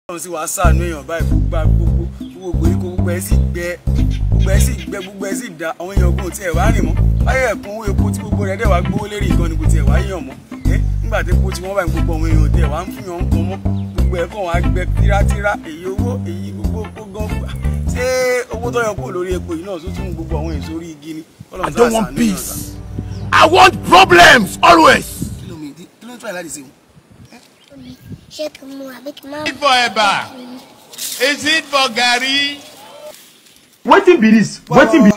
Ọlọ́run sì wá ṣàánú èèyàn báyìí gbogbo gbogbo ẹ sì gbẹ gbogbo ẹ sì dá àwọn èèyàn ogun tí ẹ wá rìn mọ́ báyẹ̀ ẹ̀kún owó epo tí gbogbo rẹ̀ dẹ̀ wá gbówó lérí ìkan ni kò tí ẹ wá yàn mọ́ nígbà tí epo tí wọ́n bá ń gbogbo àwọn èèyàn tẹ̀ wá ń fún yàn ń pọn mọ́ gbogbo ẹ̀kọ́ wọn á gbẹ tírátíra èyí owó èyí gbogbo gan ṣé owó tó yọ kó lórí epo yìí náà tó tún gbogbo àwọn èso orí igi ni. I don't want peace. I want problems always. Kí ló ń try láti ṣe wọn. For Eba. Is it for Gary? Wetin be this? Wetin be?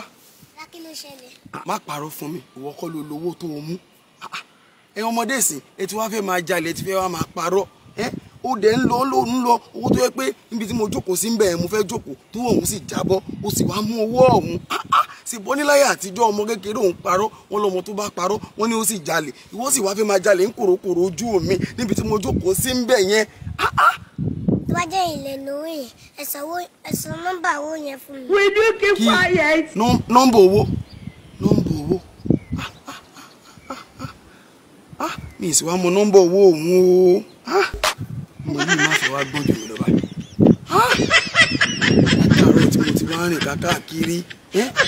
Má parọ́ fún mi, ìwọ kọ́ ló lówó tó o mú. Ẹ ọmọdé ìsìn, ẹ ti wá fẹ́ máa jalè, ẹ ti fẹ́ wá máa parọ́. Ó dẹ̀ ń lọ owó tó yẹ pé níbi tí mo jókòó sí ń bẹ̀ mo fẹ́ jókòó tó òun sì jábọ́ ó sì wá mú owó ọ̀hún. Sì bọ́ níláyé àtijọ́ ọmọ kékeré òun parọ́ wọn lọmọ tó bá parọ́ wọn ni ó sì jalè ìwọ sì wá fẹ́ máa jalè ń kòròkòrò ojú mi níbi tí mo jókòó sí ń bẹ̀ yẹn. Tó bá jẹ́ ilẹ̀ lówó yẹn ẹ̀sán nọ́mbà owó yẹn fún mi. Will you keep quiet? Nọ́mbà owó mi ì sì wá mọ nọ́mbà owó òun o mo yìí má fẹ́ wá gbọ́n jù mí lọ báyìí. Àtàrà tí mo ti wá rìn káàkiri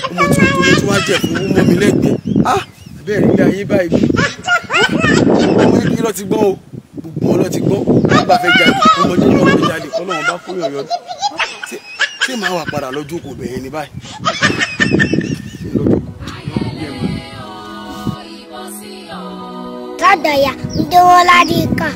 ọmọ tí mo tó wá jẹ fún owó mọ́ mi lẹ́gbẹ̀ẹ́ bẹ́ẹ̀ rí ilé ayé báyìí ọmọ yìí lọ ti gbọ́n o gbogbo wọn lọ ti gbọ́n bá fẹ́ jáde ọmọdé náà fẹ́ jáde Ọlọ́run bá fún yọ̀yọ́ ṣé màá wà padà lọ́jọ́ kò bẹ̀yẹn ní báyìí. Kádọ̀yà ń dé wọn ládìí kan.